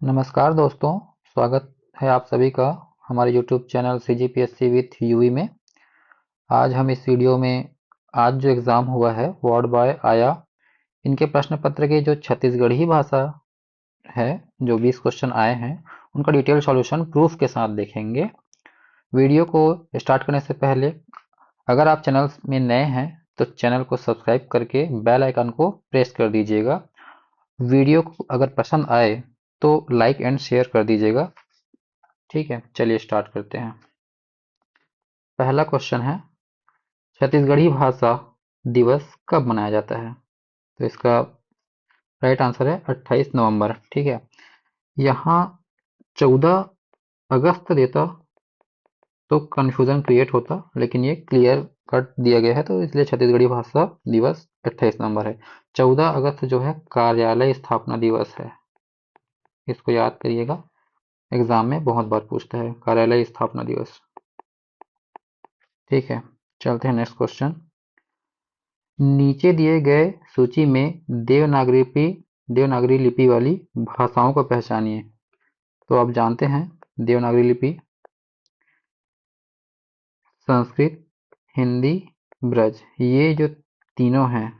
नमस्कार दोस्तों, स्वागत है आप सभी का हमारे YouTube channel CGPSC with UV में। आज हम इस वीडियो में आज जो एग्ज़ाम हुआ है वार्ड बाय आया, इनके प्रश्न पत्र की जो छत्तीसगढ़ी भाषा है, जो 20 क्वेश्चन आए हैं, उनका डिटेल सॉल्यूशन प्रूफ के साथ देखेंगे। वीडियो को स्टार्ट करने से पहले अगर आप चैनल में नए हैं तो चैनल को सब्सक्राइब करके बेल आइकन को प्रेस कर दीजिएगा। वीडियो को अगर पसंद आए तो लाइक एंड शेयर कर दीजिएगा। ठीक है, चलिए स्टार्ट करते हैं। पहला क्वेश्चन है, छत्तीसगढ़ी भाषा दिवस कब मनाया जाता है? तो इसका राइट आंसर है 28 नवंबर। ठीक है, यहाँ 14 अगस्त देता तो कंफ्यूजन क्रिएट होता, लेकिन ये क्लियर कट दिया गया है, तो इसलिए छत्तीसगढ़ी भाषा दिवस 28 नवंबर है। 14 अगस्त जो है कार्यालय स्थापना दिवस है, इसको याद करिएगा, एग्जाम में बहुत बार पूछता है कार्यालय स्थापना दिवस। ठीक है, चलते हैं नेक्स्ट क्वेश्चन। नीचे दिए गए सूची में देवनागरी लिपि वाली भाषाओं को पहचानिए। तो आप जानते हैं देवनागरी लिपि संस्कृत, हिंदी, ब्रज, ये जो तीनों हैं,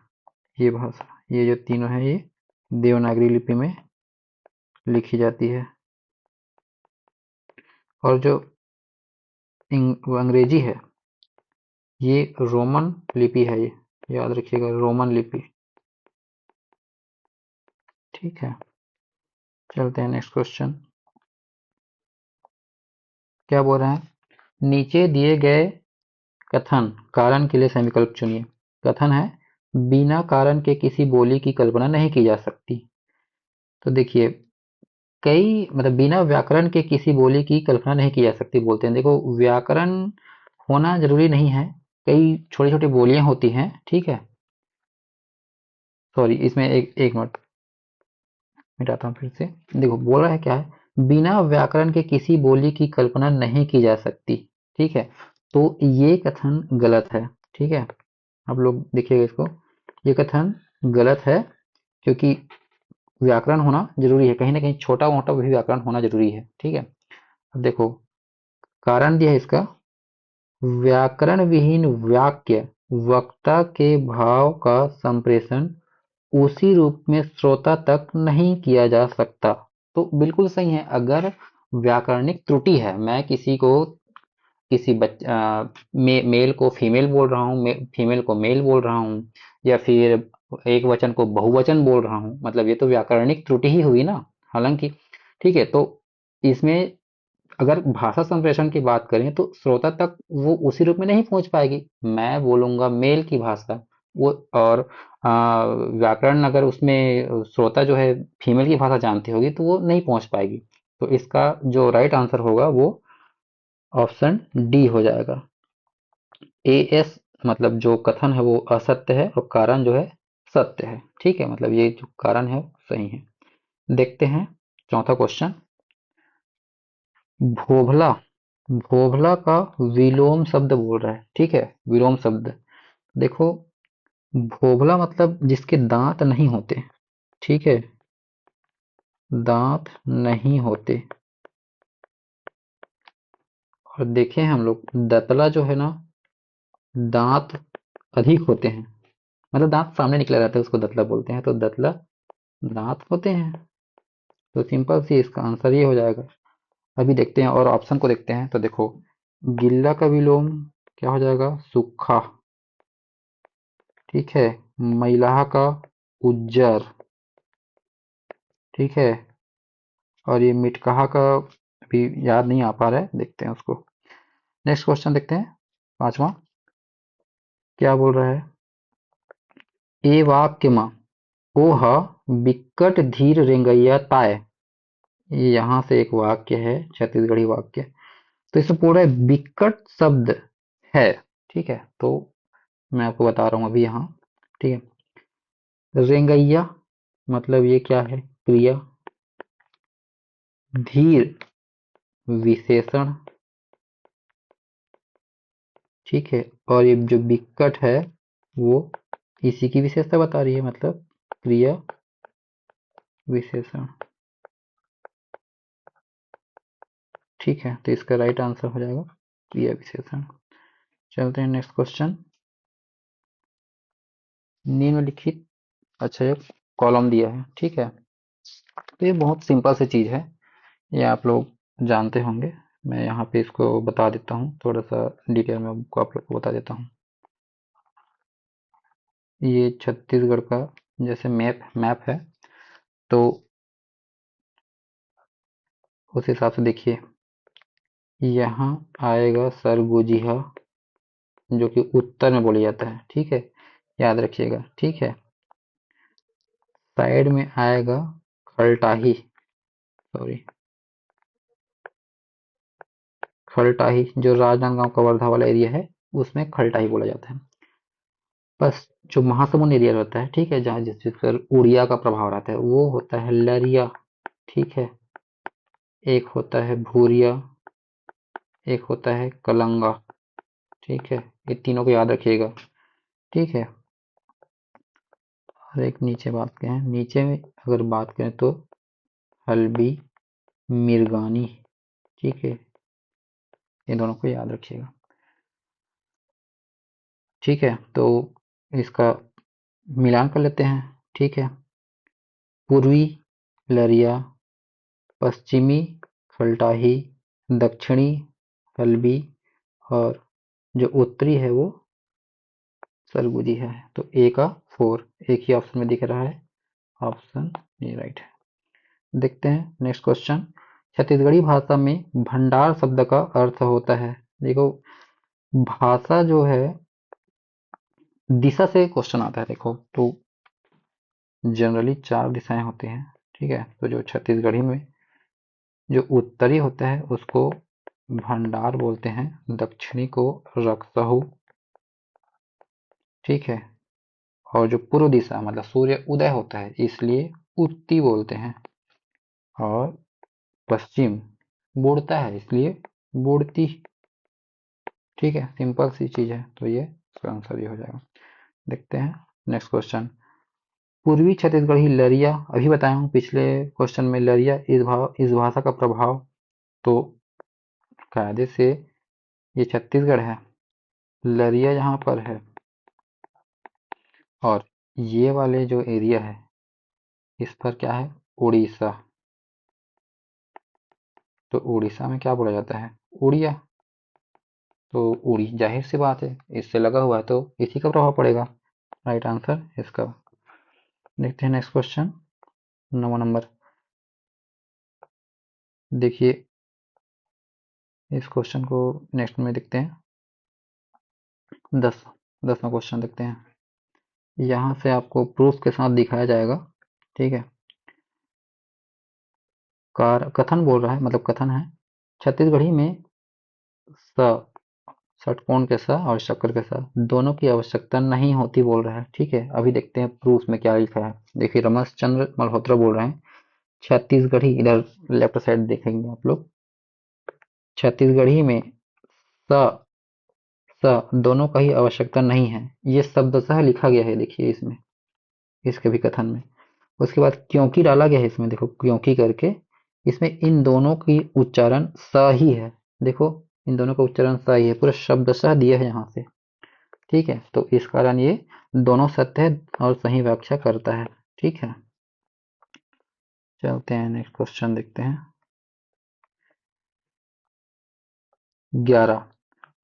ये भाषा, ये जो तीनों हैं, ये देवनागरी लिपि में लिखी जाती है। और जो अंग्रेजी है, ये रोमन लिपि है, ये याद रखिएगा, रोमन लिपि। ठीक है, चलते हैं नेक्स्ट क्वेश्चन। क्या बोल रहे हैं? नीचे दिए गए कथन कारण के लिए समीकल्प चुनिए। कथन है, बिना कारण के किसी बोली की कल्पना नहीं की जा सकती। तो देखिए, कई मतलब बिना व्याकरण के किसी बोली की कल्पना नहीं की जा सकती बोलते हैं। देखो, व्याकरण होना जरूरी नहीं है, कई छोटी छोटी बोलियां होती हैं। ठीक है, सॉरी, इसमें एक मिनट मिटाता हूँ फिर से। देखो, बोल रहा है क्या है, बिना व्याकरण के किसी बोली की कल्पना नहीं की जा सकती। ठीक है, तो ये कथन गलत है। ठीक है, आप लोग देखिएगा इसको, ये कथन गलत है, क्योंकि व्याकरण होना जरूरी है, कहीं ना कहीं छोटा मोटा भी व्याकरण होना जरूरी है। ठीक है, अब देखो, कारण दिया है इसका, व्याकरण विहीन वाक्य वक्ता के भाव का संप्रेषण उसी रूप में श्रोता तक नहीं किया जा सकता। तो बिल्कुल सही है, अगर व्याकरणिक त्रुटि है, मैं किसी को किसी मेल को फीमेल बोल रहा हूँ, फीमेल को मेल बोल रहा हूँ, या फिर एक वचन को बहुवचन बोल रहा हूँ, मतलब ये तो व्याकरणिक त्रुटि ही हुई ना, हालांकि। ठीक है, तो इसमें अगर भाषा संप्रेषण की बात करें तो श्रोता तक वो उसी रूप में नहीं पहुंच पाएगी। मैं बोलूंगा मेल की भाषा, वो और व्याकरण अगर उसमें श्रोता जो है फीमेल की भाषा जानती होगी तो वो नहीं पहुंच पाएगी। तो इसका जो राइट आंसर होगा वो ऑप्शन डी हो जाएगा। ए एस मतलब जो कथन है वो असत्य है और कारण जो है सत्य है। ठीक है, मतलब ये जो कारण है सही है। देखते हैं चौथा क्वेश्चन। भोभला, भोभला का विलोम शब्द बोल रहा है। ठीक है, विलोम शब्द, देखो, भोभला मतलब जिसके दांत नहीं होते। ठीक है, दांत नहीं होते। और देखें हम लोग, दतला जो है ना, दांत अधिक होते हैं, मतलब दांत सामने निकला रहता है, उसको दतला बोलते हैं। तो दतला दांत होते हैं, तो सिंपल सी इसका आंसर ये हो जाएगा। अभी देखते हैं और ऑप्शन को देखते हैं। तो देखो, गिल्ला का विलोम क्या हो जाएगा? सूखा। ठीक है, मैलाहा का उज्जर। ठीक है, और ये मिटकहा का अभी याद नहीं आ पा रहा है, देखते हैं उसको। नेक्स्ट क्वेश्चन देखते हैं, पांचवा। क्या बोल रहा है? ए वाक्य में ओह बिकट धीर रेंगैया ताय, ये यहाँ से एक वाक्य है, छत्तीसगढ़ी वाक्य। तो इसमें पूरा बिकट शब्द है। ठीक है, तो मैं आपको बता रहा हूँ अभी यहाँ। ठीक है, रेंगैया मतलब ये क्या है? क्रिया। धीर विशेषण। ठीक है, और ये जो बिक्कट है वो इसी की विशेषता बता रही है, मतलब क्रिया विशेषण। ठीक है, तो इसका राइट आंसर हो जाएगा क्रिया विशेषण। चलते हैं नेक्स्ट क्वेश्चन। निम्नलिखित, अच्छा ये कॉलम दिया है, ठीक है, तो ये बहुत सिंपल सी चीज है, ये आप लोग जानते होंगे। मैं यहाँ पे इसको बता देता हूँ, थोड़ा सा डिटेल में आपको आप लोग को बता देता हूँ। ये छत्तीसगढ़ का जैसे मैप है, तो उस हिसाब से देखिए, यहाँ आएगा सरगुजिहा, जो कि उत्तर में बोला जाता है, ठीक है, याद रखिएगा, ठीक है। साइड में आएगा खलटाही, सॉरी खलटाही, जो राजनांदगांव कवर्धा वाला एरिया है, उसमें खलटाही बोला जाता है। बस जो महासमुंद एरिया रहता है, ठीक है, जहाँ जिस पर उड़िया का प्रभाव रहता है, वो होता है लरिया, ठीक है। एक होता है भूरिया, एक होता है कलंगा, ठीक है, ये तीनों को याद रखिएगा, ठीक है। और एक नीचे बात करें, नीचे में अगर बात करें तो हल्बी, मिर्गानी, ठीक है, ये दोनों को याद रखिएगा, ठीक है। तो इसका मिलान कर लेते हैं, ठीक है। पूर्वी लरिया, पश्चिमी खलटाही, दक्षिणी हल्बी, और जो उत्तरी है वो सरगुजी है। तो ए का 4 एक ही ऑप्शन में दिख रहा है, ऑप्शन ए राइट है। देखते हैं नेक्स्ट क्वेश्चन। छत्तीसगढ़ी भाषा में भंडार शब्द का अर्थ होता है, देखो भाषा जो है दिशा से क्वेश्चन आता है, देखो तो जनरली 4 दिशाएं होती हैं, ठीक है। तो जो छत्तीसगढ़ी में जो उत्तरी होता है उसको भंडार बोलते हैं, दक्षिणी को रक्सहू, ठीक है, और जो पूर्व दिशा मतलब सूर्य उदय होता है इसलिए उत्ती बोलते हैं, और पश्चिम बुड़ता है इसलिए बुड़ती, ठीक है, सिंपल सी चीज है, तो ये इसका आंसर ये हो जाएगा। देखते हैं नेक्स्ट क्वेश्चन। पूर्वी छत्तीसगढ़ी लरिया, अभी बताया हूँ पिछले क्वेश्चन में, लरिया इस भाषा का प्रभाव, तो कायदे से ये छत्तीसगढ़ है, लरिया यहाँ पर है, और ये वाले जो एरिया है इस पर क्या है, उड़ीसा, तो उड़ीसा में क्या बोला जाता है, उड़िया, तो उड़ी जाहिर सी बात है इससे लगा हुआ है तो इसी का प्रभाव पड़ेगा, राइट आंसर इसका। देखते हैं नेक्स्ट क्वेश्चन 9 नंबर। देखिए इस क्वेश्चन को नेक्स्ट में देखते हैं, 10वां क्वेश्चन देखते हैं। यहाँ से आपको प्रूफ के साथ दिखाया जाएगा, ठीक है। कथन बोल रहा है, मतलब कथन है, छत्तीसगढ़ी में स, षटकोण के स और शक्कर के स दोनों की आवश्यकता नहीं होती बोल रहा है, ठीक है। अभी देखते हैं प्रूफ में क्या लिखा है। देखिए रमेशचंद्र मल्होत्रा बोल रहे हैं, छत्तीसगढ़ी, इधर लेफ्ट साइड देखेंगे आप लोग, छत्तीसगढ़ी में स स दोनों का ही आवश्यकता नहीं है, ये शब्दशः लिखा गया है, देखिए इसमें, इसके भी कथन में। उसके बाद क्योंकि डाला गया है इसमें, देखो क्योंकि करके, इसमें इन दोनों की उच्चारण स ही है, देखो इन दोनों का उच्चारण स ही है, पूरा शब्दशः दिया है यहाँ से, ठीक है। तो इस कारण ये दोनों सत्य है और सही व्याख्या करता है, ठीक है। चलते हैं नेक्स्ट क्वेश्चन देखते हैं। 11,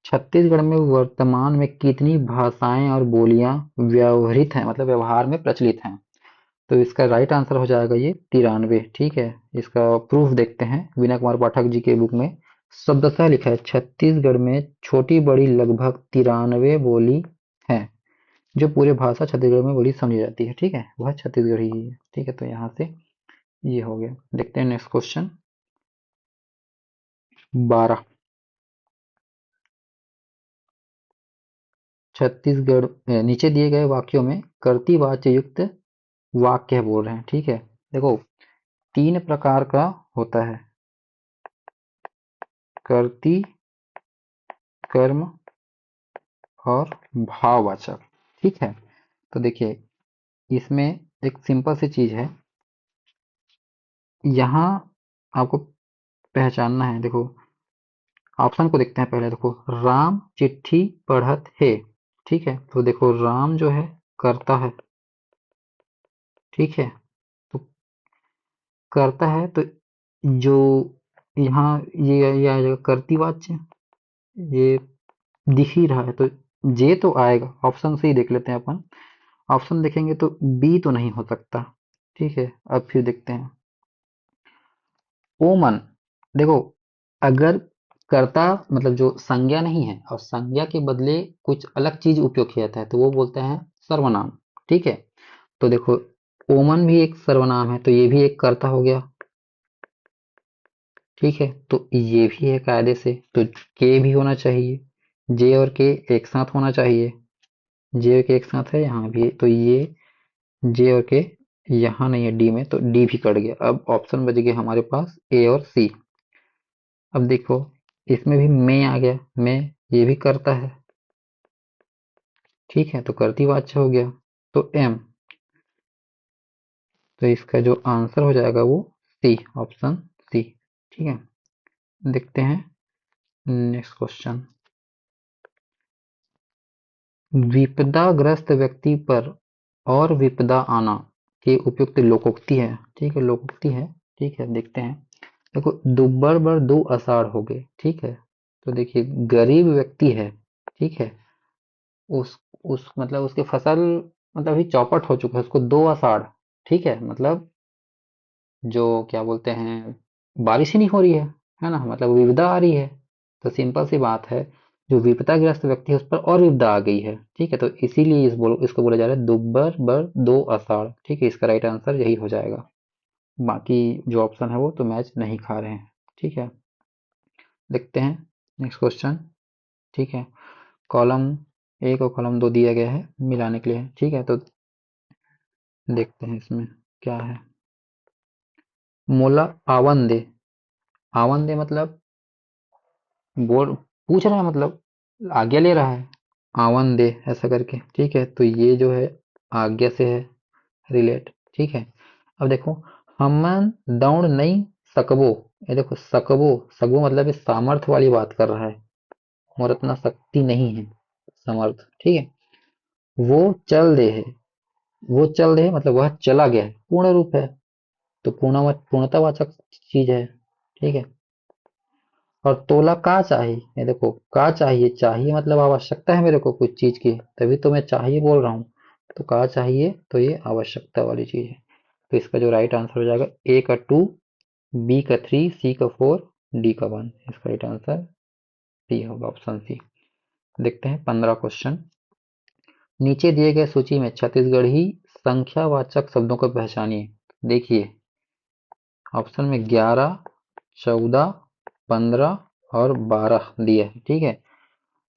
छत्तीसगढ़ में वर्तमान में कितनी भाषाएं और बोलियां व्यवहृत हैं, मतलब व्यवहार में प्रचलित हैं, तो इसका राइट आंसर हो जाएगा ये 93, ठीक है। इसका प्रूफ देखते हैं, विनय कुमार पाठक जी के बुक में शब्दशः लिखा है, छत्तीसगढ़ में छोटी बड़ी लगभग 93 बोली हैं, जो पूरे भाषा छत्तीसगढ़ में बोली समझी जाती है, ठीक है, वह छत्तीसगढ़ी ही है, ठीक है। तो यहाँ से ये हो गया। देखते हैं नेक्स्ट क्वेश्चन 12, छत्तीसगढ़ नीचे दिए गए वाक्यों में कर्तृवाच्य युक्त वाक्य बोल रहे हैं, ठीक है। देखो 3 प्रकार का होता है, कर्ती, कर्म और भाववाचक, ठीक है। तो देखिए इसमें एक सिंपल सी चीज है, यहाँ आपको पहचानना है, देखो ऑप्शन को देखते हैं पहले। देखो, राम चिट्ठी पढ़त है, ठीक है, तो देखो राम जो है करता है, ठीक है, तो करता है तो जो यहाँ ये आ जाएगा कर्तृवाच्य, ये दिख ही रहा है, तो जे तो आएगा। ऑप्शन से ही देख लेते हैं अपन। ऑप्शन देखेंगे तो बी तो नहीं हो सकता, ठीक है। अब फिर देखते हैं ओमन। देखो, अगर कर्ता मतलब जो संज्ञा नहीं है और संज्ञा के बदले कुछ अलग चीज उपयोग किया जाता है तो वो बोलते हैं सर्वनाम, ठीक है। तो देखो, ओमन भी एक सर्वनाम है तो ये भी एक कर्ता हो गया, ठीक है। तो ये भी है कायदे से, तो के भी होना चाहिए, जे और के एक साथ होना चाहिए। जे और के एक साथ है यहाँ भी, तो ये जे और के यहाँ नहीं है डी में, तो डी भी कट गया। अब ऑप्शन बच गए हमारे पास ए और सी। अब देखो, इसमें भी मैं आ गया, मैं ये भी करता है, ठीक है, तो कर्तृवाच्य हो गया। तो एम, तो इसका जो आंसर हो जाएगा वो सी, ऑप्शन सी, ठीक है। देखते हैं नेक्स्ट क्वेश्चन। विपदाग्रस्त व्यक्ति पर और विपदा आना के उपयुक्त लोकोक्ति है, ठीक है, लोकोक्ति है, ठीक है। देखते हैं, देखो, दुब्बर बर दो अषाढ़ हो गए, ठीक है। तो देखिए, गरीब व्यक्ति है, ठीक है, उस मतलब उसके फसल मतलब अभी चौपट हो चुका है, उसको दो आषाढ़, ठीक है, मतलब जो क्या बोलते हैं, बारिश ही नहीं हो रही है ना, मतलब विपदा आ रही है। तो सिंपल सी बात है, जो विपदाग्रस्त व्यक्ति है उस पर और विपदा आ गई है, ठीक है, तो इसीलिए इसको बोला जा रहा है दुब्बर बर दो आषाढ़, ठीक है। इसका राइट आंसर यही हो जाएगा। बाकी जो ऑप्शन है वो तो मैच नहीं खा रहे हैं, ठीक है। देखते हैं नेक्स्ट क्वेश्चन, ठीक है। कॉलम एक और कॉलम दो दिया गया है मिलाने के लिए, ठीक है, तो देखते हैं इसमें क्या है। मोला आवन दे, आवन दे मतलब बोल पूछ रहा है, मतलब आज्ञा ले रहा है, आवन दे ऐसा करके, ठीक है। तो ये जो है आज्ञा से है रिलेट, ठीक है। अब देखो, हमन दौड़ नहीं सकबो, ये देखो सकबो, सकबो मतलब ये सामर्थ्य वाली बात कर रहा है, और इतना शक्ति नहीं है, समर्थ, ठीक है। वो चल दे है, वो चल दे मतलब वह चला गया है, पूर्ण रूप है, तो पूर्णतावाचक चीज है, ठीक है। और तोला का चाहिए, ये देखो का चाहिए, चाहिए मतलब आवश्यकता है मेरे को कुछ चीज की, तभी तो मैं चाहिए बोल रहा हूँ। तो का चाहिए, तो ये आवश्यकता वाली चीज है। तो इसका जो राइट आंसर हो जाएगा ए का 2, बी का 3, सी का 4, डी का 1। इसका राइट आंसर सी होगा, ऑप्शन सी। देखते हैं 15 क्वेश्चन। नीचे दिए गए सूची में छत्तीसगढ़ी संख्यावाचक शब्दों को पहचानिए। देखिए, ऑप्शन में 11, 14, 15 और 12 दिया है, ठीक है।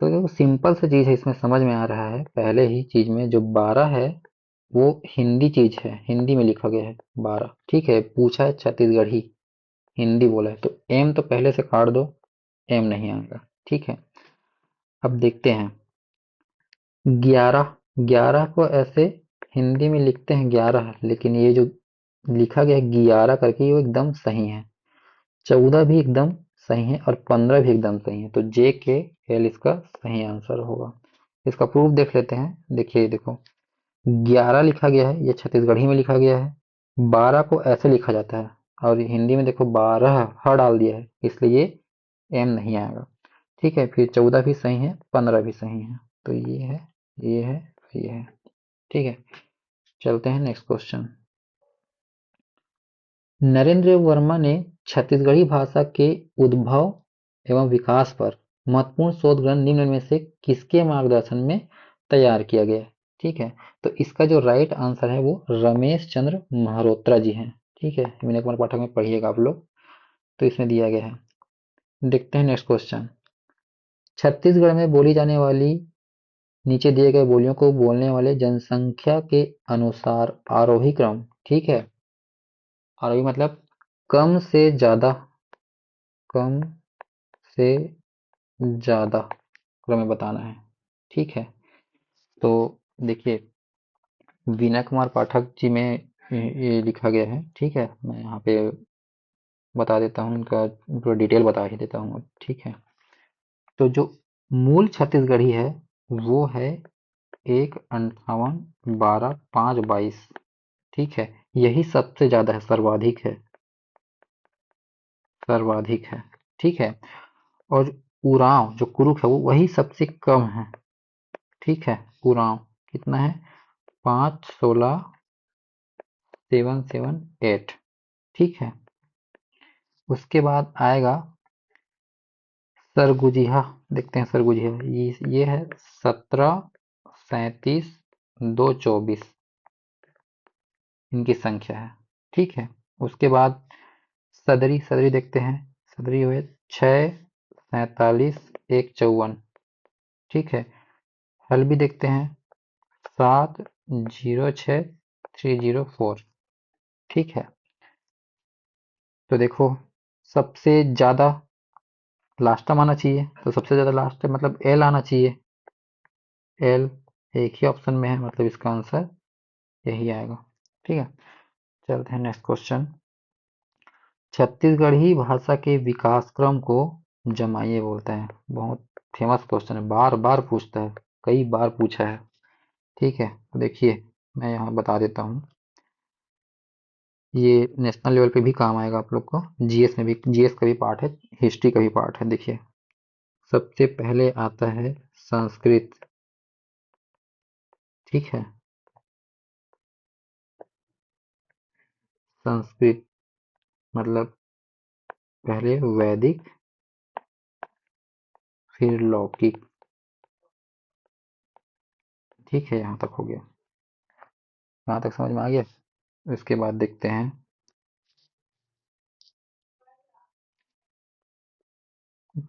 तो देखो, सिंपल सा चीज है, इसमें समझ में आ रहा है पहले ही चीज में, जो 12 है वो हिंदी चीज है, हिंदी में लिखा गया है 12, ठीक है। पूछा है छत्तीसगढ़ी, हिंदी बोला है, तो एम तो पहले से काट दो, एम नहीं आएगा, ठीक है। अब देखते हैं 11, 11 को ऐसे हिंदी में लिखते हैं 11, लेकिन ये जो लिखा गया है 11 करके, वो एकदम सही है। 14 भी एकदम सही है और 15 भी एकदम सही है, तो जे के एल इसका सही आंसर होगा। इसका प्रूफ देख लेते हैं। देखिए, देखो, 11 लिखा गया है, ये छत्तीसगढ़ी में लिखा गया है। 12 को ऐसे लिखा जाता है, और हिंदी में देखो 12 ह डाल दिया है, इसलिए ये एम नहीं आएगा, ठीक है। फिर 14 भी सही है, 15 भी सही है, तो ये है, ये है, ये है, ठीक है। चलते हैं नेक्स्ट क्वेश्चन। नरेंद्र वर्मा ने छत्तीसगढ़ी भाषा के उद्भव एवं विकास पर महत्वपूर्ण शोध ग्रंथ निम्न में से किसके मार्गदर्शन में तैयार किया गया है, ठीक है। तो इसका जो राइट आंसर है वो रमेश चंद्र महारोत्रा जी हैं, ठीक है। विनय कुमार पाठक में पढ़िएगा आप लोग, तो इसमें दिया गया है। देखते हैं नेक्स्ट क्वेश्चन। छत्तीसगढ़ में बोली जाने वाली नीचे दिए गए बोलियों को बोलने वाले जनसंख्या के अनुसार आरोही क्रम, ठीक है। आरोही मतलब कम से ज्यादा, कम से ज्यादा क्रम में बताना है, ठीक है। तो देखिए, विनय कुमार पाठक जी में ये लिखा गया है, ठीक है। मैं यहाँ पे बता देता हूँ, इनका पूरा डिटेल बता ही देता हूँ, ठीक है। तो जो मूल छत्तीसगढ़ी है वो है 1, 58, 12, 5, 22। ठीक है, यही सबसे ज्यादा है, सर्वाधिक है, सर्वाधिक है। ठीक है, और उरांव जो कुरुख है वो वही सबसे कम है। ठीक है, उरांव कितना है, 5, 16, 7, 7, 8। ठीक है, उसके बाद आएगा सरगुजिहा। देखते हैं सरगुजिहा, ये है 17, 37, 2, 24 इनकी संख्या है। ठीक है, उसके बाद सदरी, सदरी देखते हैं, सदरी हुए 6, 47, 1, 54। ठीक है, हल्बी देखते हैं 7, 06, 304। ठीक है, तो देखो सबसे ज्यादा लास्टम आना चाहिए, तो सबसे ज्यादा लास्ट मतलब एल आना चाहिए। एल एक ही ऑप्शन में है, मतलब इसका आंसर यही आएगा। ठीक है, चलते हैं नेक्स्ट क्वेश्चन। छत्तीसगढ़ी भाषा के विकास क्रम को जमाइए बोलते हैं। बहुत फेमस क्वेश्चन है, बार बार पूछता है, कई बार पूछा है। ठीक है, तो देखिए मैं यहाँ बता देता हूँ, ये नेशनल लेवल पे भी काम आएगा आप लोग को, जीएस में भी, जीएस का भी पार्ट है, हिस्ट्री का भी पार्ट है। देखिए सबसे पहले आता है संस्कृत। ठीक है, संस्कृत मतलब पहले वैदिक फिर लौकिक। ठीक है, यहाँ तक हो गया, यहाँ तक समझ में आ गया। इसके बाद देखते हैं,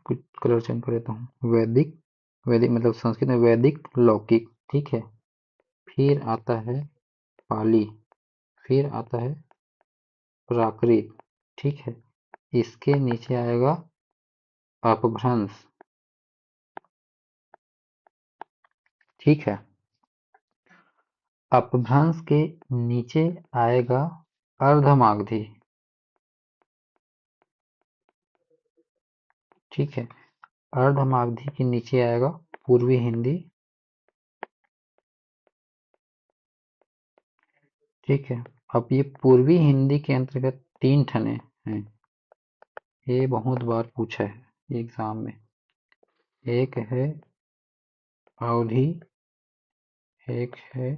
कुछ कलर चेंज कर देता हूँ, वैदिक, वैदिक मतलब संस्कृत में वैदिक लौकिक। ठीक है, फिर आता है पाली, फिर आता है प्राकृत। ठीक है, इसके नीचे आएगा अपभ्रंश। ठीक है, अपभ्रंश के नीचे आएगा अर्धमागधी। ठीक है, अर्धमागधी के नीचे आएगा पूर्वी हिंदी। ठीक है, अब ये पूर्वी हिंदी के अंतर्गत 3 ठने हैं, ये बहुत बार पूछा है एग्जाम में। एक है अवधी, एक है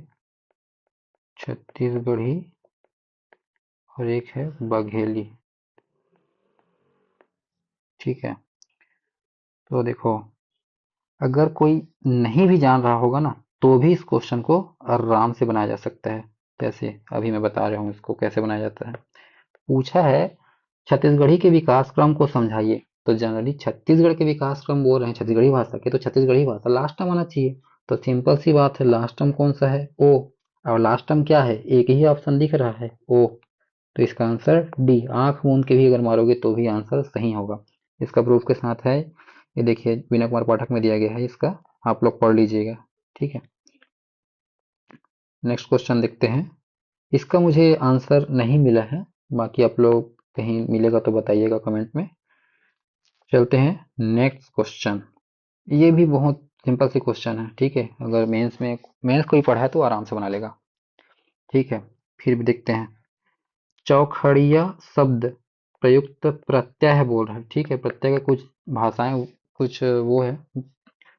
छत्तीसगढ़ी और एक है बघेली। ठीक है, तो देखो अगर कोई नहीं भी जान रहा होगा ना, तो भी इस क्वेश्चन को आराम से बनाया जा सकता है, जैसे अभी मैं बता रहा हूँ इसको कैसे बनाया जाता है। पूछा है छत्तीसगढ़ी के विकास क्रम को समझाइए, तो जनरली छत्तीसगढ़ के विकास क्रम बोल रहे हैं छत्तीसगढ़ी भाषा के, तो छत्तीसगढ़ी भाषा लास्ट टर्म आना चाहिए। तो सिंपल सी बात है, लास्ट टर्म कौन सा है, ओ। और लास्ट टर्म क्या है, एक ही ऑप्शन दिख रहा है, ओ। तो इसका आंसर डी, आंख मूंद के भी अगर मारोगे तो भी आंसर सही होगा। इसका प्रूफ के साथ है, ये देखिए विनय कुमार पाठक में दिया गया है इसका, आप लोग पढ़ लीजिएगा। ठीक है, नेक्स्ट क्वेश्चन देखते हैं। इसका मुझे आंसर नहीं मिला है, बाकी आप लोग कहीं मिलेगा तो बताइएगा कमेंट में। चलते हैं नेक्स्ट क्वेश्चन, ये भी बहुत सिंपल सी क्वेश्चन है। ठीक है, अगर मेंस में, मेंस कोई पढ़ा है तो आराम से बना लेगा। ठीक है, फिर भी देखते हैं। चौखड़िया शब्द प्रयुक्त प्रत्यय है बोल रहा है। ठीक है, प्रत्यय के कुछ भाषाएं, कुछ वो है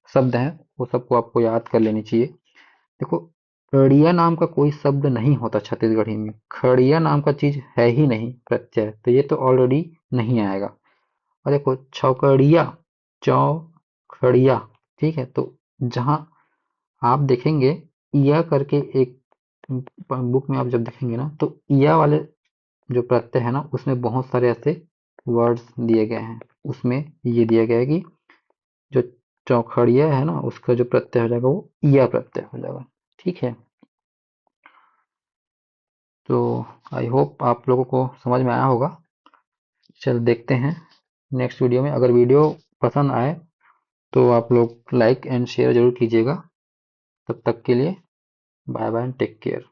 शब्द हैं, वो सबको आपको याद कर लेनी चाहिए। देखो खड़िया नाम का कोई शब्द नहीं होता छत्तीसगढ़ी में, खड़िया नाम का चीज है ही नहीं प्रत्यय, तो ये तो ऑलरेडी नहीं आएगा। और देखो चौकड़िया, चौखड़िया। ठीक है, तो जहां आप देखेंगे या करके एक बुक में आप जब देखेंगे ना, तो या वाले जो प्रत्यय है ना, उसमें बहुत सारे ऐसे वर्ड्स दिए गए हैं, उसमें ये दिया गया है कि जो चौखड़िया है ना, उसका जो प्रत्यय हो जाएगा वो या प्रत्यय हो जाएगा। ठीक है, तो आई होप आप लोगों को समझ में आया होगा। चल देखते हैं नेक्स्ट वीडियो में। अगर वीडियो पसंद आए तो आप लोग लाइक एंड शेयर जरूर कीजिएगा। तब तक के लिए बाय बाय, टेक केयर।